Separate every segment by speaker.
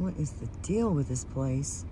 Speaker 1: What is the deal with this place?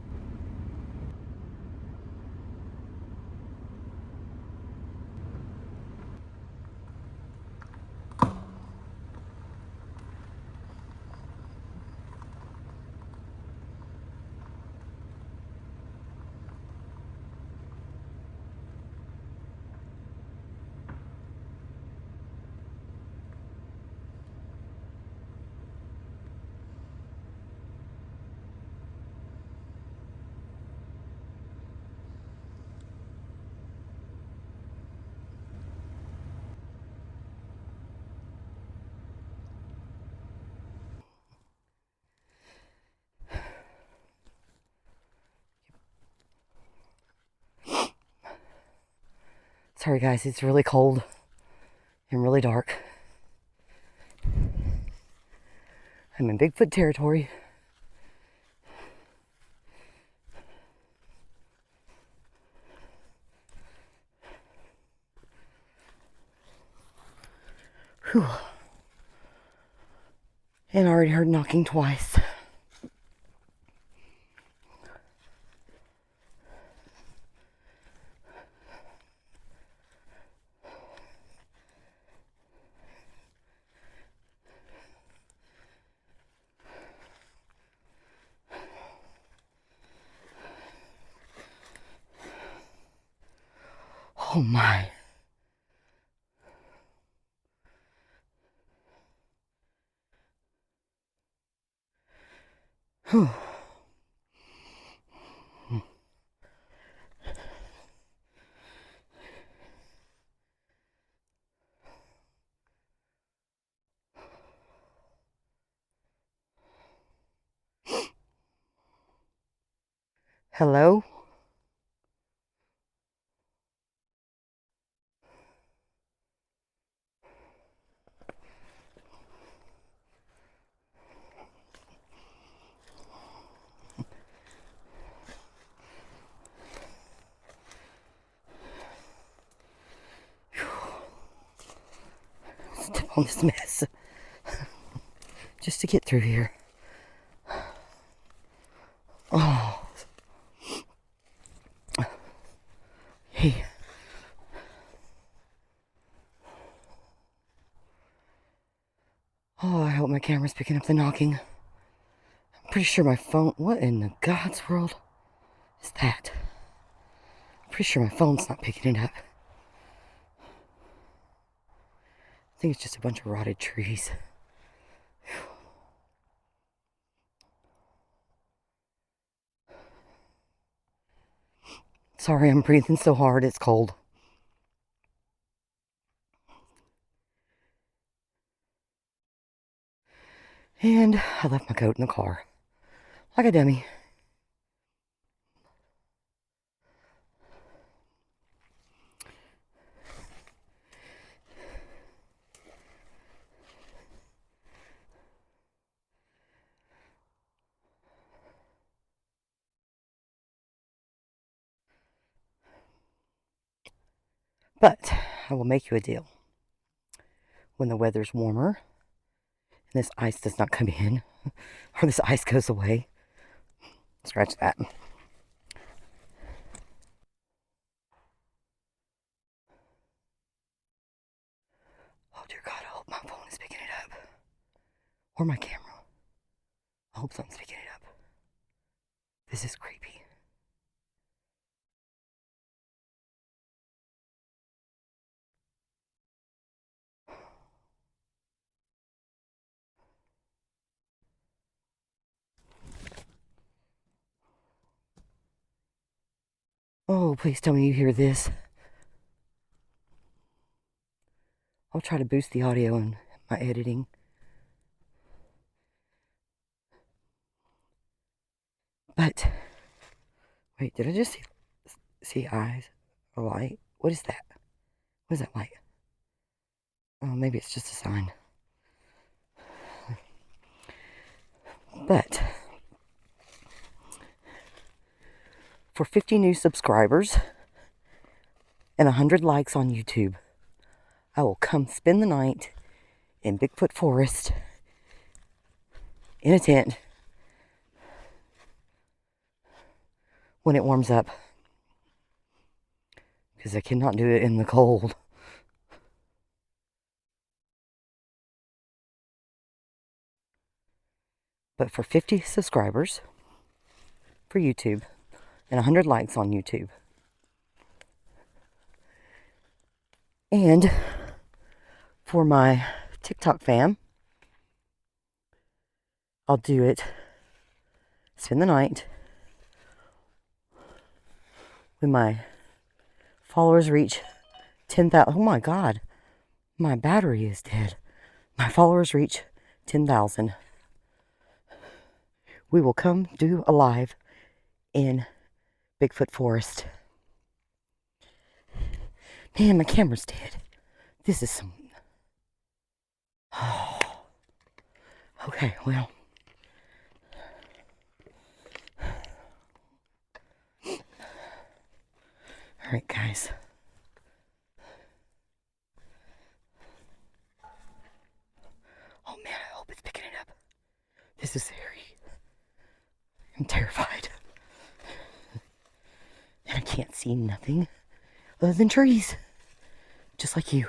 Speaker 1: Sorry guys, it's really cold and really dark. I'm in Bigfoot territory. Whew. And I already heard knocking twice. Oh my. Whew. Hello? Step on this mess just to get through here. Oh. Hey. Oh, I hope my camera's picking up the knocking. I'm pretty sure my phone... What in the God's world is that? I'm pretty sure my phone's not picking it up. I think it's just a bunch of rotted trees. Sorry, I'm breathing so hard, it's cold. And I left my coat in the car. Like a dummy. But I will make you a deal. When the weather's warmer and this ice does not come in, or this ice goes away, scratch that. Oh dear God, I hope my phone is picking it up. Or my camera. I hope something's picking it up. This is creepy. Oh, please tell me you hear this. I'll try to boost the audio in my editing. But, wait, did I just see eyes? A light? What is that? What is that light? Oh, maybe it's just a sign. But, for 50 new subscribers and 100 likes on YouTube, I will come spend the night in Bigfoot Forest in a tent when it warms up, because I cannot do it in the cold. But for 50 subscribers for YouTube and 100 likes on YouTube, and for my TikTok fam, I'll do it, spend the night, when my followers reach 10,000. Oh my God, my battery is dead. My followers reach 10,000. We will come do a live in Bigfoot Forest. Man, my camera's dead. This is some... Oh. Okay, well. Alright, guys. Oh man, I hope it's picking it up. This is scary. I'm terrified. And I can't see nothing other than trees. Just like you.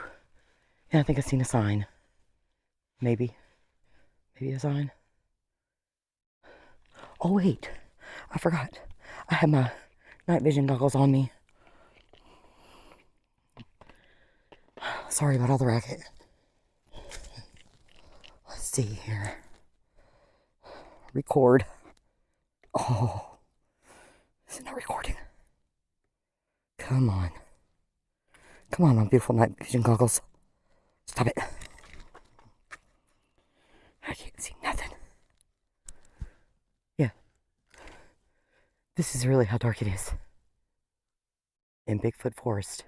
Speaker 1: And I think I've seen a sign. Maybe a sign. Oh wait, I forgot. I have my night vision goggles on me. Sorry about all the racket. Let's see here. Record. Oh, is it not recording? Come on. Come on, my beautiful night vision goggles. Stop it. I can't see nothing. Yeah. This is really how dark it is in Bigfoot Forest.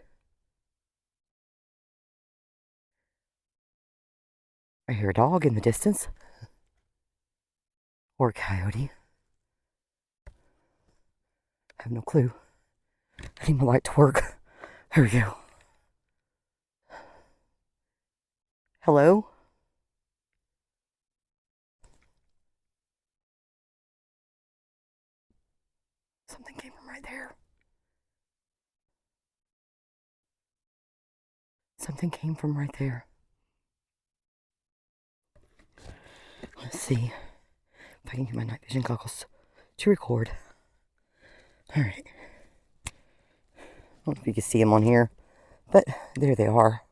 Speaker 1: I hear a dog in the distance. Or a coyote. I have no clue. I need my light to work. There we go. Hello? Something came from right there. Something came from right there. Let's see if I can get my night vision goggles to record. Alright. I don't know if you can see them on here, but there they are.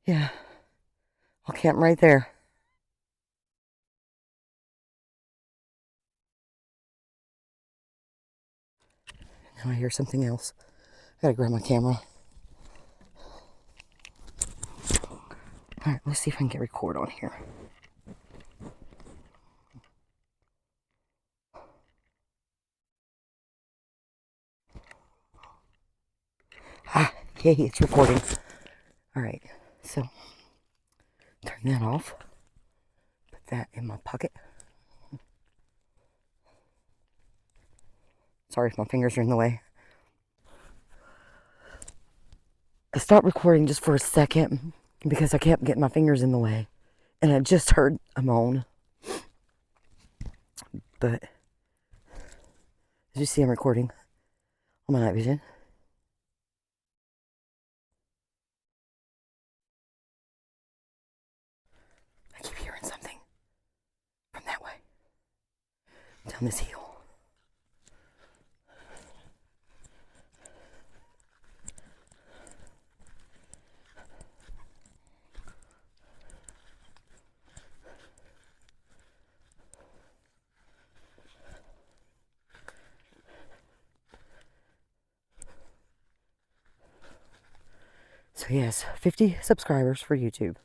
Speaker 1: Yeah. I'll camp right there. Now I hear something else. I gotta grab my camera. Alright, let's see if I can get record on here. Ah, yay, it's recording. Alright, so turn that off. Put that in my pocket. Sorry if my fingers are in the way. I stopped recording just for a second because I kept getting my fingers in the way. And I just heard a moan. But as you see, I'm recording on my night vision. I keep hearing something from that way, down this hill. So yes, 50 subscribers for YouTube,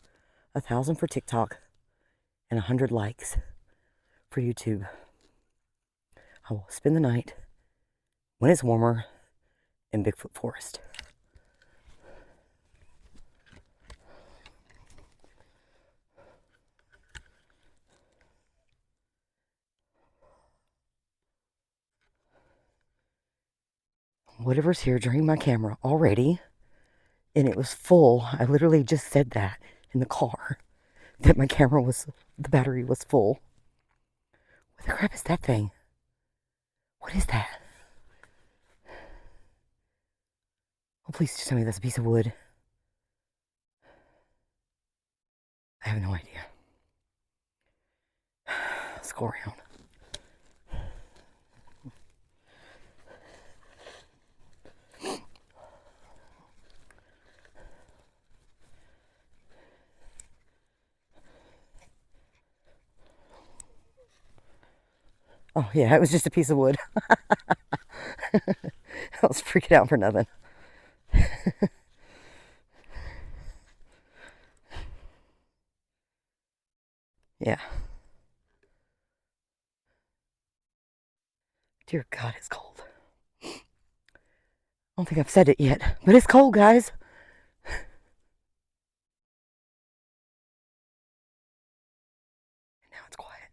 Speaker 1: 1,000 for TikTok, and 100 likes for YouTube. I will spend the night, when it's warmer, in Bigfoot Forest. whatever's here drained my camera already, and it was full. I literally just said that in the car, that my camera was, the battery was full. What the crap is that thing? What is that? Oh, please just tell me that's a piece of wood. I have no idea. Let's go around. Oh, yeah, it was just a piece of wood. I was freaking out for nothing. Yeah. Dear God, it's cold. I don't think I've said it yet, but it's cold, guys. And now it's quiet.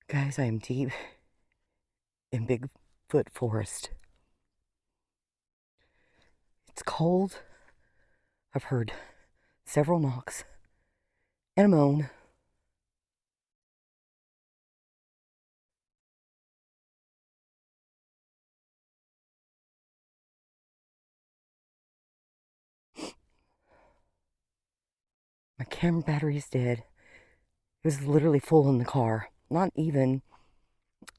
Speaker 1: Guys, I am deep in Bigfoot forest. It's cold. I've heard several knocks and a moan. My camera battery is dead. It was literally full in the car. Not even,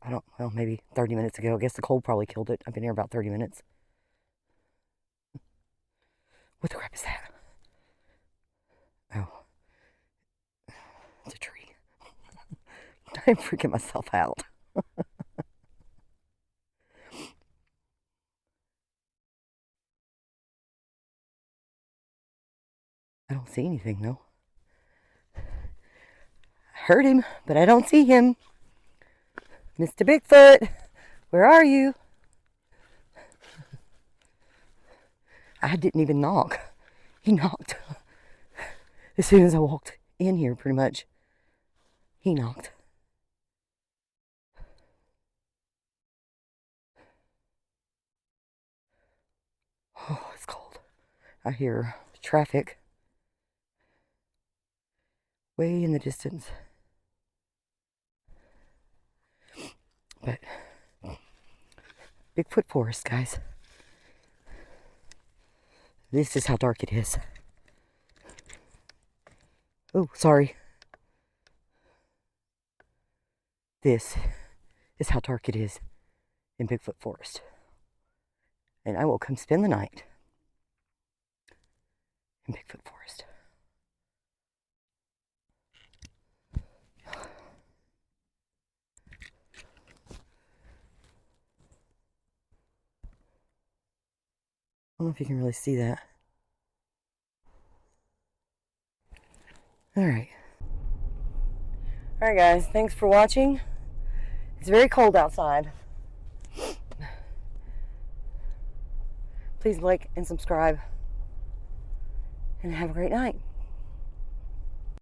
Speaker 1: well, maybe 30 minutes ago. I guess the cold probably killed it. I've been here about 30 minutes. What the crap is that? Oh. It's a tree. I'm freaking myself out. I don't see anything, though. I heard him, but I don't see him. Mr. Bigfoot, where are you? I didn't even knock. He knocked. As soon as I walked in here, pretty much, he knocked. Oh, it's cold. I hear traffic way in the distance. But Bigfoot forest, guys. This is how dark it is. Oh, sorry. This is how dark it is in Bigfoot forest. And I will come spend the night in Bigfoot forest. I don't know if you can really see that. Alright. Alright guys, thanks for watching. It's very cold outside. Please like and subscribe. And have a great night.